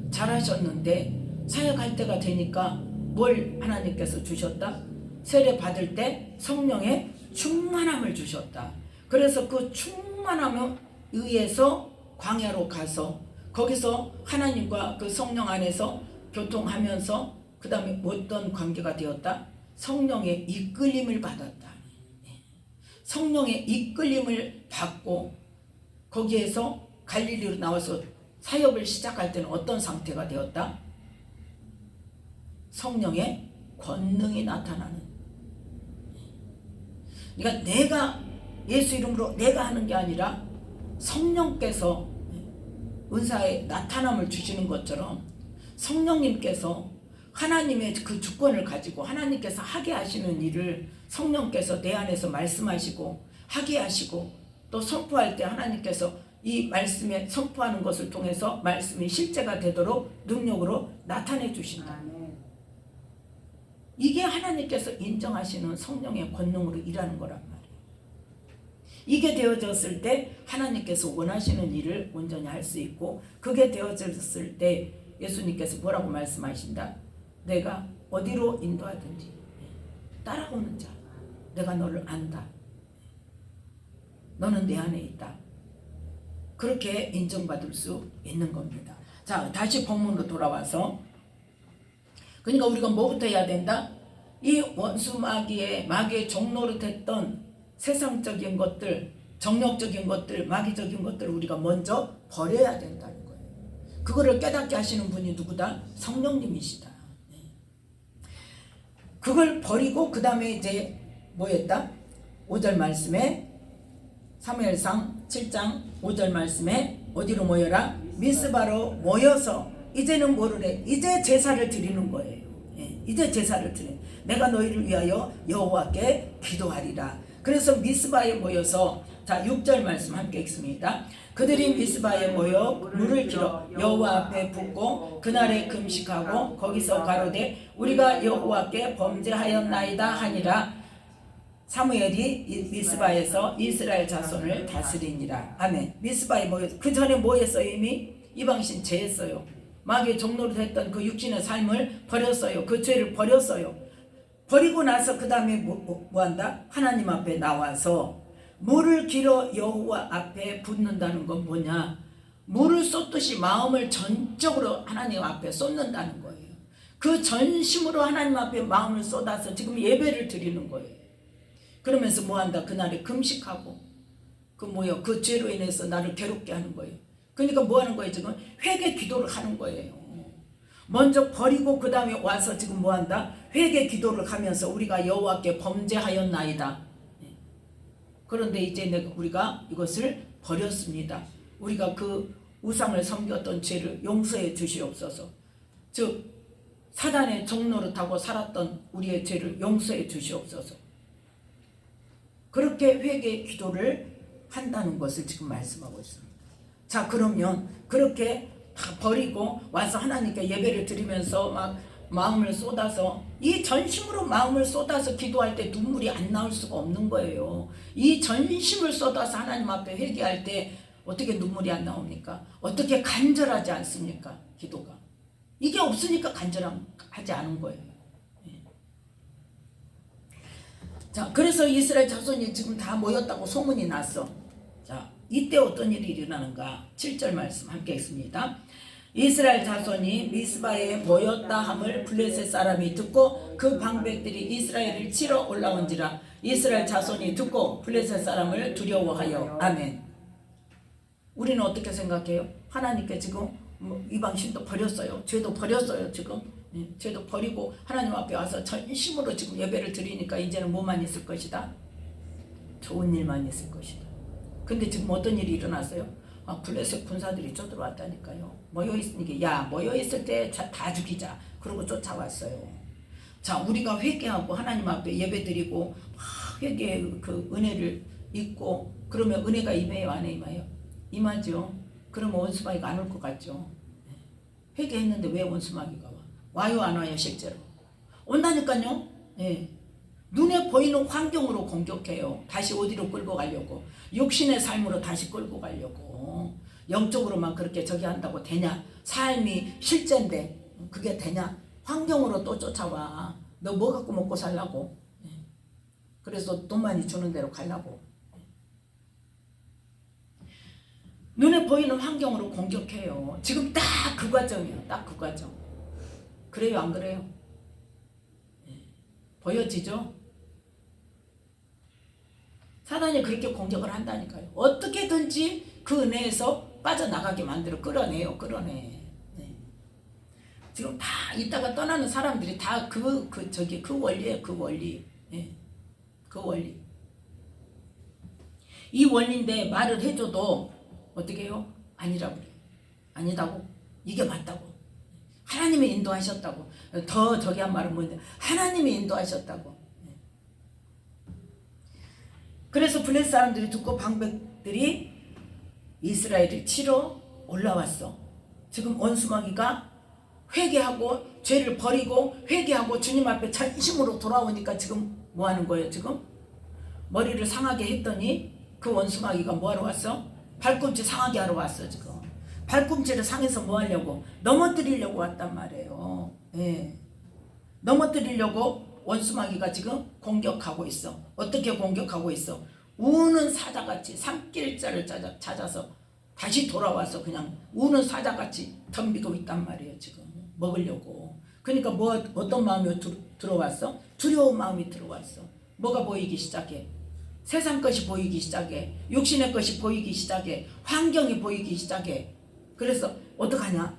잘하셨는데 사역할 때가 되니까 뭘 하나님께서 주셨다? 세례 받을 때 성령의 충만함을 주셨다. 그래서 그 충만함에 의해서 광야로 가서 거기서 하나님과 그 성령 안에서 교통하면서 그 다음에 어떤 관계가 되었다? 성령의 이끌림을 받았다. 성령의 이끌림을 받고 거기에서 갈릴리로 나와서 사역을 시작할 때는 어떤 상태가 되었다? 성령의 권능이 나타나는. 그러니까 내가 예수 이름으로 내가 하는 게 아니라 성령께서 은사의 나타남을 주시는 것처럼 성령님께서 하나님의 그 주권을 가지고 하나님께서 하게 하시는 일을 성령께서 내 안에서 말씀하시고 하게 하시고 또 선포할 때 하나님께서 이 말씀에 선포하는 것을 통해서 말씀이 실제가 되도록 능력으로 나타내 주신다. 이게 하나님께서 인정하시는 성령의 권능으로 일하는 거란 말이에요. 이게 되어졌을 때 하나님께서 원하시는 일을 온전히 할 수 있고, 그게 되어졌을 때 예수님께서 뭐라고 말씀하신다? 내가 어디로 인도하든지 따라오는 자, 내가 너를 안다. 너는 내 안에 있다. 그렇게 인정받을 수 있는 겁니다. 자, 다시 본문으로 돌아와서, 그러니까 우리가 뭐부터 해야 된다? 이 원수 마귀의 종로로 됐던 세상적인 것들, 정욕적인 것들, 마귀적인 것들을 우리가 먼저 버려야 된다는 거예요. 그거를 깨닫게 하시는 분이 누구다? 성령님이시다. 그걸 버리고 그 다음에 이제 뭐였다? 5절 말씀에, 사무엘상 7장 5절 말씀에 어디로 모여라? 미스바로 모여서 이제는 뭐를 해? 이제 제사를 드리는 거예요. 이제 제사를 드려. 내가 너희를 위하여 여호와께 기도하리라. 그래서 미스바에 모여서, 자 6절 말씀 함께 읽습니다. 그들이 미스바에 모여 물을 길어 여호와 앞에 붓고 그날에 금식하고 거기서 가로되 우리가 여호와께 범죄하였나이다 하니라. 사무엘이 미스바에서 이스라엘 자손을 다스리니라. 아멘. 미스바에 모여, 그 전에 뭐 했어요? 이미 이방신 죄했어요. 마귀의 종로로 됐던 그 육신의 삶을 버렸어요. 그 죄를 버렸어요. 버리고 나서 그 다음에 뭐 한다? 하나님 앞에 나와서 물을 길어 여호와 앞에 붓는다는 건 뭐냐? 물을 쏟듯이 마음을 전적으로 하나님 앞에 쏟는다는 거예요. 그 전심으로 하나님 앞에 마음을 쏟아서 지금 예배를 드리는 거예요. 그러면서 뭐 한다? 그날에 금식하고 그 죄로 인해서 나를 괴롭게 하는 거예요. 그러니까 뭐 하는 거예요? 지금 회개 기도를 하는 거예요. 먼저 버리고 그 다음에 와서 지금 뭐 한다? 회개 기도를 하면서 우리가 여호와께 범죄하였나이다. 그런데 이제 우리가 이것을 버렸습니다. 우리가 그 우상을 섬겼던 죄를 용서해 주시옵소서. 즉 사단의 종로를 타고 살았던 우리의 죄를 용서해 주시옵소서. 그렇게 회개 기도를 한다는 것을 지금 말씀하고 있습니다. 자, 그러면 그렇게 다 버리고 와서 하나님께 예배를 드리면서 막 마음을 쏟아서, 이 전심으로 마음을 쏟아서 기도할 때 눈물이 안 나올 수가 없는 거예요. 이 전심을 쏟아서 하나님 앞에 회개할 때 어떻게 눈물이 안 나옵니까? 어떻게 간절하지 않습니까? 기도가. 이게 없으니까 간절하지 않은 거예요. 자, 그래서 이스라엘 자손이 지금 다 모였다고 소문이 났어. 자, 이때 어떤 일이 일어나는가? 7절 말씀 함께 읽습니다. 이스라엘 자손이 미스바에 모였다 함을 블레셋 사람이 듣고 그 방백들이 이스라엘을 치러 올라온지라. 이스라엘 자손이 듣고 블레셋 사람을 두려워하여. 아멘. 우리는 어떻게 생각해요? 하나님께 지금 이방신도 버렸어요. 죄도 버렸어요. 지금 죄도 버리고 하나님 앞에 와서 전심으로 지금 예배를 드리니까 이제는 뭐만 있을 것이다? 좋은 일만 있을 것이다. 근데 지금 어떤 일이 일어났어요? 블레셋 군사들이 쫓아왔다니까요. 모여있을 때 다 죽이자. 그러고 쫓아왔어요. 자, 우리가 회개하고 하나님 앞에 예배드리고 막 회개의 그 은혜를 잊고 그러면 은혜가 임해요, 안 임해요? 임하죠. 그러면 원수마귀가 안 올 것 같죠. 회개했는데 왜 원수마귀가 와? 와요, 안 와요? 실제로 온다니까요. 눈에 보이는 환경으로 공격해요. 다시 어디로 끌고 가려고, 육신의 삶으로 다시 끌고 가려고. 영적으로만 그렇게 저기 한다고 되냐? 삶이 실제인데 그게 되냐? 환경으로 또 쫓아와. 너 뭐 갖고 먹고 살라고? 그래서 돈 많이 주는 대로 가려고. 눈에 보이는 환경으로 공격해요. 지금 딱 그 과정이에요. 딱 그 과정. 그래요, 안 그래요? 보여지죠? 사단이 그렇게 공격을 한다니까요. 어떻게든지 그 은혜에서 빠져나가게 만들어 끌어내. 지금 다 이따가 떠나는 사람들이 다 그 원리예요. 그 원리. 그 원리. 이 원리인데 말을 해줘도 어떻게 해요? 아니라고 그래요. 아니다고. 이게 맞다고. 하나님이 인도하셨다고. 더 저기 한 말은 뭔데? 하나님이 인도하셨다고. 그래서 블레셋 사람들이 듣고 방백들이 이스라엘을 치러 올라왔어. 지금 원수마귀가 회개하고 죄를 버리고 회개하고 주님 앞에 전심으로 돌아오니까 지금 뭐 하는 거예요? 지금 머리를 상하게 했더니 그 원수마귀가 뭐하러 왔어? 발꿈치 상하게 하러 왔어. 지금 발꿈치를 상해서 뭐 하려고? 넘어뜨리려고 왔단 말이에요. 예. 넘어뜨리려고 원수마귀가 지금 공격하고 있어. 어떻게 공격하고 있어? 우는 사자같이 산길자를 찾아서 다시 돌아와서 그냥 우는 사자같이 덤비고 있단 말이에요. 지금 먹으려고. 그러니까 뭐 어떤 마음이 들어왔어? 두려운 마음이 들어왔어. 뭐가 보이기 시작해? 세상 것이 보이기 시작해. 육신의 것이 보이기 시작해. 환경이 보이기 시작해. 그래서 어떡하냐?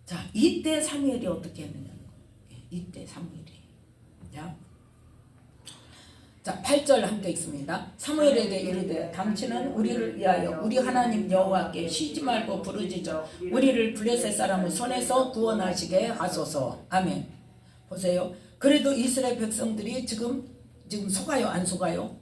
자, 이때 사무엘이 어떻게 했느냐는 거예요. 이때 사무엘이. 자, 8절 함께 읽습니다. 사무엘에 대해 이르되 당신은 우리를 위하여 우리 하나님 여호와께 쉬지 말고 부르짖어 우리를 블레셋 사람의 손에서 구원하시게 하소서. 아멘. 보세요. 그래도 이스라엘 백성들이 지금 속아요, 안 속아요?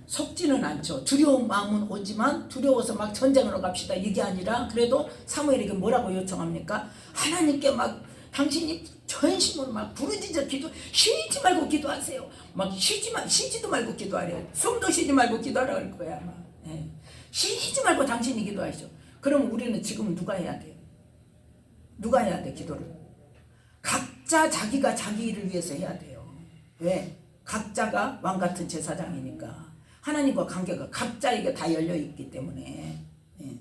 속지는 않죠. 두려운 마음은 오지만 두려워서 막 전쟁으로 갑시다 이게 아니라 그래도 사무엘에게 뭐라고 요청합니까? 하나님께 막 당신이 전심으로 막 부르짖어 쉬지 말고 기도하세요. 막 쉬지도 말고 기도하래요. 숨도 쉬지 말고 기도하라 할 거야. 예. 쉬지 말고 당신이 기도하시오. 그럼 우리는 지금 누가 해야 돼요? 누가 해야 돼 기도를? 각자 자기가 자기 일을 위해서 해야 돼요. 왜? 각자가 왕 같은 제사장이니까 하나님과 관계가 각자에게 다 열려 있기 때문에. 예.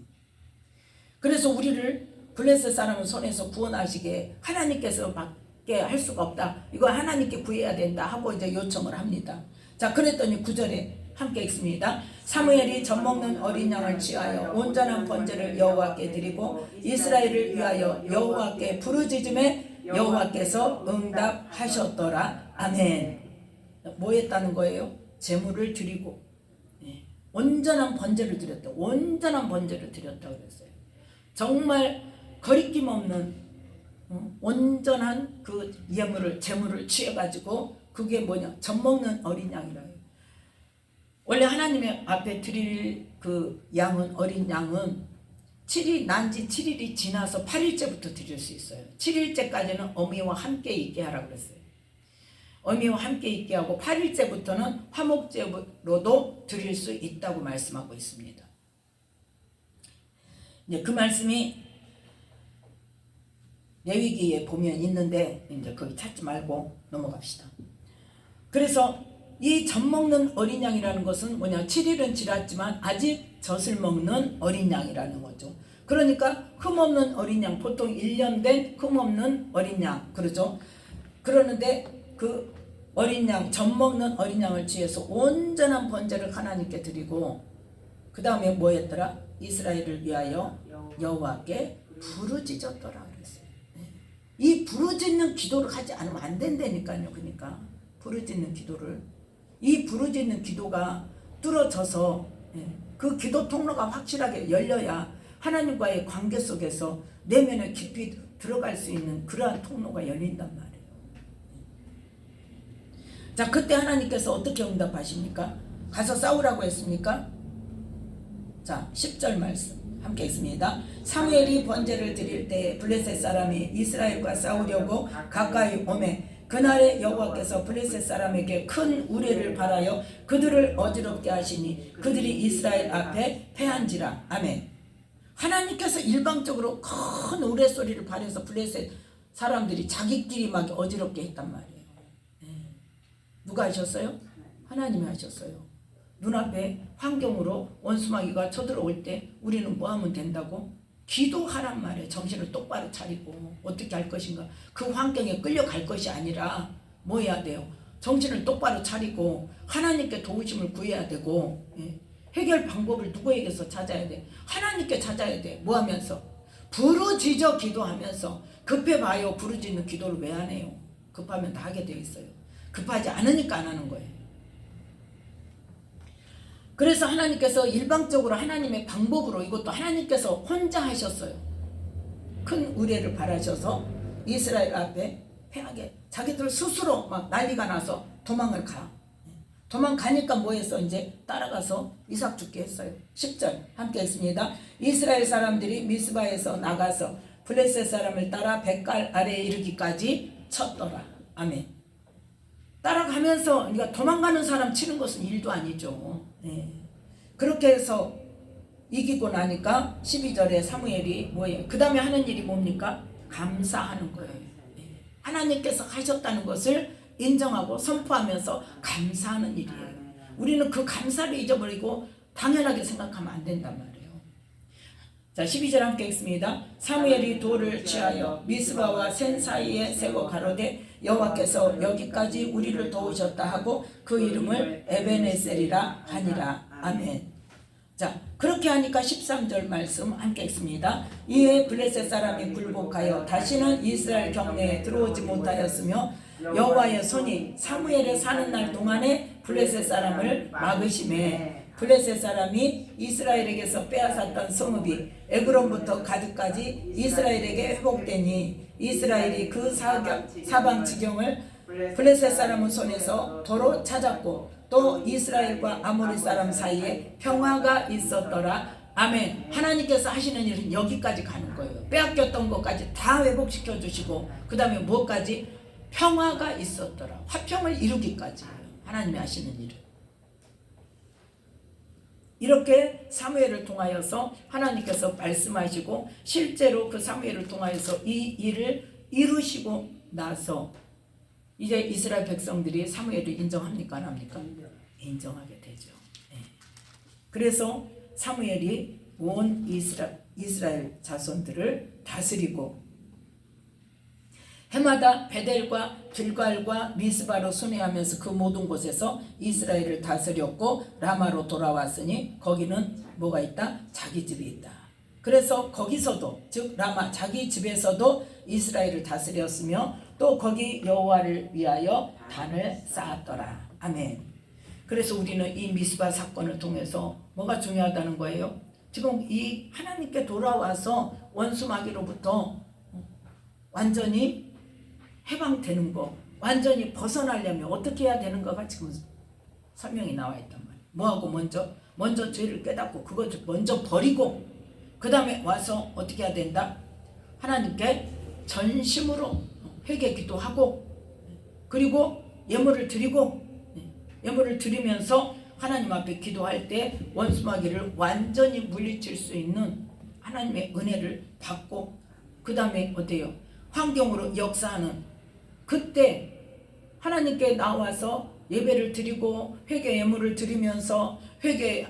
그래서 우리를 블레셋 사람의 손에서 구원하시게 하나님께서 밖에 할 수가 없다. 이거 하나님께 구해야 된다 하고 이제 요청을 합니다. 자, 그랬더니 9절에 함께 읽습니다. 사무엘이 젖먹는 어린 양을 취하여 온전한 번제를 여호와께 드리고 이스라엘을 위하여 여호와께 부르짖음에 여호와께서 응답하셨더라. 아멘. 뭐 했다는 거예요? 제물을 드리고 온전한 번제를 드렸다. 온전한 번제를 드렸다고 그랬어요. 정말 거리낌 없는 온전한 그 제물을 취해가지고 그게 뭐냐? 젖먹는 어린 양이라요. 원래 하나님의 앞에 드릴 그 양은 어린 양은 난지 7일이 지나서 8일째부터 드릴 수 있어요. 7일째까지는 어미와 함께 있게 하라고 그랬어요. 어미와 함께 있게 하고 8일째부터는 화목제로도 드릴 수 있다고 말씀하고 있습니다. 이제 그 말씀이 레위기에 보면 있는데 이제 거기 찾지 말고 넘어갑시다. 그래서 이 젖먹는 어린 양이라는 것은 뭐냐? 7일은 지났지만 아직 젖을 먹는 어린 양이라는 거죠. 그러니까 흠없는 어린 양, 보통 1년 된 흠없는 어린 양, 그러죠. 그러는데 그 어린 양, 젖먹는 어린 양을 취해서 온전한 번제를 하나님께 드리고 그 다음에 뭐 했더라? 이스라엘을 위하여 여호와께 부르짖었더라 그랬어요. 이 부르짖는 기도를 하지 않으면 안 된다니까요. 그러니까 부르짖는 기도를, 이 부르짖는 기도가 뚫어져서 그 기도 통로가 확실하게 열려야 하나님과의 관계 속에서 내면에 깊이 들어갈 수 있는 그러한 통로가 열린단 말이에요. 자, 그때 하나님께서 어떻게 응답하십니까? 가서 싸우라고 했습니까? 자, 10절 말씀 함께 읽습니다. 사무엘이 번제를 드릴 때 블레셋 사람이 이스라엘과 싸우려고 가까이 오매 그날에 여호와께서 블레셋 사람에게 큰 우레를 발하여 그들을 어지럽게 하시니 그들이 이스라엘 앞에 패한지라. 아멘. 하나님께서 일방적으로 큰 우레 소리를 발해서 블레셋 사람들이 자기끼리 막 어지럽게 했단 말이에요. 누가 하셨어요? 하나님이 하셨어요. 눈앞에 환경으로 원수마귀가 쳐들어올 때 우리는 뭐 하면 된다고? 기도하란 말이에요. 정신을 똑바로 차리고 어떻게 할 것인가. 그 환경에 끌려갈 것이 아니라 뭐 해야 돼요? 정신을 똑바로 차리고 하나님께 도우심을 구해야 되고 해결 방법을 누구에게서 찾아야 돼? 하나님께 찾아야 돼. 뭐 하면서? 부르짖어 기도하면서. 급해봐요. 부르짖는 기도를 왜 안 해요? 급하면 다 하게 되어 있어요. 급하지 않으니까 안 하는 거예요. 그래서 하나님께서 일방적으로 하나님의 방법으로 이것도 하나님께서 혼자 하셨어요. 큰 의뢰를 바라셔서 이스라엘 앞에 패하게 자기들 스스로 막 난리가 나서 도망을 가. 도망가니까 뭐 했어? 이제 따라가서 이삭 죽게 했어요. 10절 함께 했습니다. 이스라엘 사람들이 미스바에서 나가서 블레셋 사람을 따라 백갈 아래에 이르기까지 쳤더라. 아멘. 따라가면서 그러니까 도망가는 사람 치는 것은 일도 아니죠. 예. 그렇게 해서 이기고 나니까 12절에 사무엘이 뭐예요? 그 다음에 하는 일이 뭡니까? 감사하는 거예요. 예. 하나님께서 하셨다는 것을 인정하고 선포하면서 감사하는 일이에요. 우리는 그 감사를 잊어버리고 당연하게 생각하면 안 된단 말이에요. 자, 12절 함께 읽습니다. 사무엘이 돌을 취하여 미스바와 센 사이에 세워 가로되 여호와께서 여기까지 우리를 도우셨다 하고 그 이름을 에베네셀이라 하니라. 아멘. 자, 그렇게 하니까 13절 말씀 함께 읽습니다. 이에 블레셋 사람이 굴복하여 다시는 이스라엘 경내에 들어오지 못하였으며 여호와의 손이 사무엘의 사는 날 동안에 블레셋 사람을 막으심에 블레셋 사람이 이스라엘에게서 빼앗았던 성읍이 에그론부터 가드까지 이스라엘에게 회복되니 이스라엘이 그 사방 지경을 블레셋 사람의 손에서 도로 찾았고 또 이스라엘과 아모리 사람 사이에 평화가 있었더라. 아멘. 하나님께서 하시는 일은 여기까지 가는 거예요. 빼앗겼던 것까지 다 회복시켜 주시고 그 다음에 뭐까지? 평화가 있었더라. 화평을 이루기까지 하나님이 하시는 일은. 이렇게 사무엘을 통하여서 하나님께서 말씀하시고 실제로 그 사무엘을 통하여서 이 일을 이루시고 나서 이제 이스라엘 백성들이 사무엘을 인정합니까? 안 합니까? 인정하게 되죠. 네. 그래서 사무엘이 온 이스라엘 자손들을 다스리고 해마다 베델과 길갈과 미스바로 순회하면서 그 모든 곳에서 이스라엘을 다스렸고 라마로 돌아왔으니 거기는 뭐가 있다? 자기 집이 있다. 그래서 거기서도 즉 라마 자기 집에서도 이스라엘을 다스렸으며 또 거기 여호와를 위하여 단을 쌓았더라. 아멘. 그래서 우리는 이 미스바 사건을 통해서 뭐가 중요하다는 거예요? 지금 이 하나님께 돌아와서 원수 마귀로부터 완전히 해방되는 거, 완전히 벗어나려면 어떻게 해야 되는가가 지금 설명이 나와 있단 말이에요. 뭐하고 먼저 죄를 깨닫고 그것을 먼저 버리고 그 다음에 와서 어떻게 해야 된다? 하나님께 전심으로 회개 기도하고 그리고 예물을 드리면서 하나님 앞에 기도할 때 원수마귀를 완전히 물리칠 수 있는 하나님의 은혜를 받고 그 다음에 어때요? 환경으로 역사하는 그때 하나님께 나와서 예배를 드리고 회개 예물을 드리면서 회개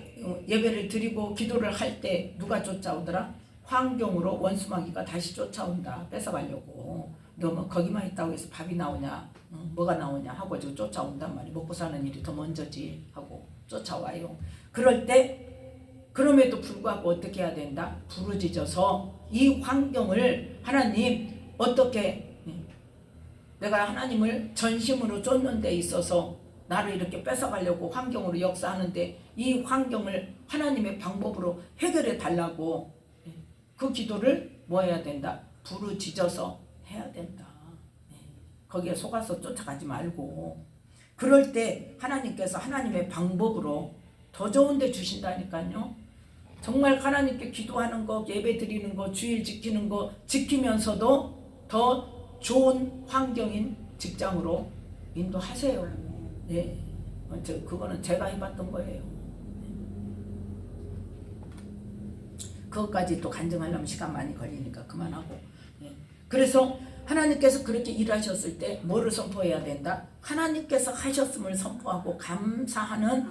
예배를 드리고 기도를 할 때 누가 쫓아오더라? 환경으로 원수마귀가 다시 쫓아온다. 뺏어가려고. 너 뭐 거기만 있다고 해서 밥이 나오냐 뭐가 나오냐 하고 지금 쫓아온단 말이야. 먹고 사는 일이 더 먼저지 하고 쫓아와요. 그럴 때 그럼에도 불구하고 어떻게 해야 된다? 부르짖어서 이 환경을 하나님 어떻게 내가 하나님을 전심으로 쫓는 데 있어서 나를 이렇게 뺏어가려고 환경으로 역사하는데 이 환경을 하나님의 방법으로 해결해 달라고 그 기도를 뭐 해야 된다? 부르짖어서 해야 된다. 거기에 속아서 쫓아가지 말고 그럴 때 하나님께서 하나님의 방법으로 더 좋은 데 주신다니까요. 정말 하나님께 기도하는 거, 예배 드리는 거, 주일 지키는 거 지키면서도 더 좋은 환경인 직장으로 인도하세요. 네, 그거는 제가 해봤던 거예요. 그것까지 또 간증하려면 시간 많이 걸리니까 그만하고. 네. 그래서 하나님께서 그렇게 일하셨을 때 뭐를 선포해야 된다? 하나님께서 하셨음을 선포하고 감사하는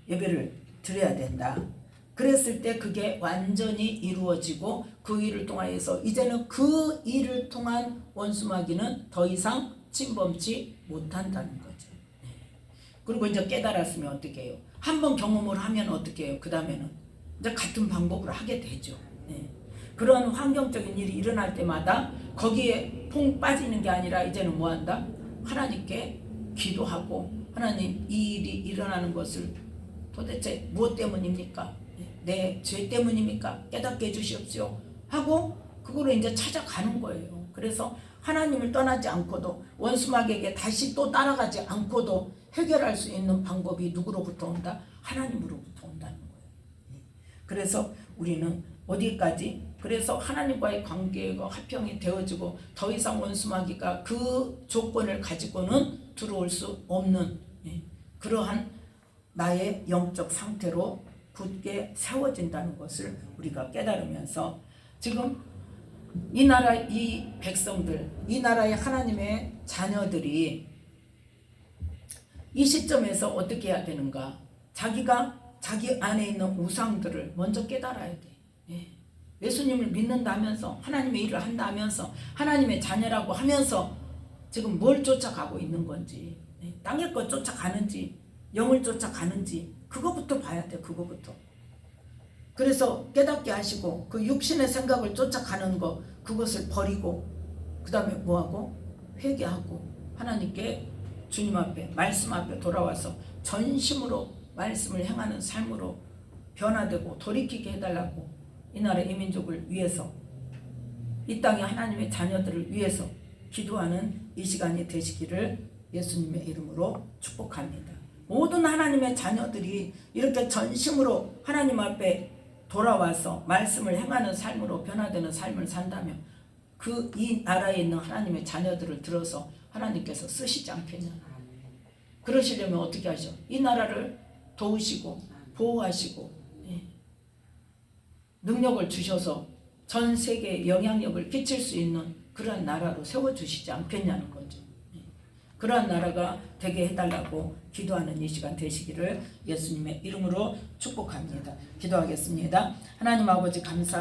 예배를 드려야 된다. 그랬을 때 그게 완전히 이루어지고 그 일을 통하여서 이제는 그 일을 통한 원수마귀는 더 이상 침범치 못한다는 거죠. 그리고 이제 깨달았으면 어떻게 해요? 한번 경험을 하면 어떻게 해요? 그 다음에는 이제 같은 방법으로 하게 되죠. 그런 환경적인 일이 일어날 때마다 거기에 퐁 빠지는 게 아니라 이제는 뭐 한다? 하나님께 기도하고 하나님 이 일이 일어나는 것을 도대체 무엇 때문입니까? 내 죄 때문입니까? 깨닫게 해주시옵시오 하고 그거로 이제 찾아가는 거예요. 그래서 하나님을 떠나지 않고도 원수마귀에게 다시 또 따라가지 않고도 해결할 수 있는 방법이 누구로부터 온다? 하나님으로부터 온다는 거예요. 그래서 우리는 어디까지? 그래서 하나님과의 관계가 화평이 되어지고 더 이상 원수마귀가 그 조건을 가지고는 들어올 수 없는 그러한 나의 영적 상태로 굳게 세워진다는 것을 우리가 깨달으면서 지금 이 나라 이 백성들, 이 나라의 하나님의 자녀들이 이 시점에서 어떻게 해야 되는가? 자기가 자기 안에 있는 우상들을 먼저 깨달아야 돼. 예수님을 믿는다면서 하나님의 일을 한다면서 하나님의 자녀라고 하면서 지금 뭘 쫓아가고 있는 건지, 땅의 것 쫓아가는지 영을 쫓아가는지 그거부터 봐야 돼. 그거부터. 그래서 깨닫게 하시고 그 육신의 생각을 쫓아가는 거 그것을 버리고 그 다음에 뭐하고 회개하고 하나님께 주님 앞에 말씀 앞에 돌아와서 전심으로 말씀을 행하는 삶으로 변화되고 돌이키게 해달라고 이 나라 이민족을 위해서 이 땅의 하나님의 자녀들을 위해서 기도하는 이 시간이 되시기를 예수님의 이름으로 축복합니다. 모든 하나님의 자녀들이 이렇게 전심으로 하나님 앞에 돌아와서 말씀을 행하는 삶으로 변화되는 삶을 산다면 그 이 나라에 있는 하나님의 자녀들을 들어서 하나님께서 쓰시지 않겠냐. 그러시려면 어떻게 하셔? 이 나라를 도우시고 보호하시고 능력을 주셔서 전 세계에 영향력을 끼칠 수 있는 그러한 나라로 세워주시지 않겠냐는 거죠. 그러한 나라가 되게 해달라고 기도하는 이 시간 되시기를 예수님의 이름으로 축복합니다. 기도하겠습니다. 하나님 아버지 감사합니다.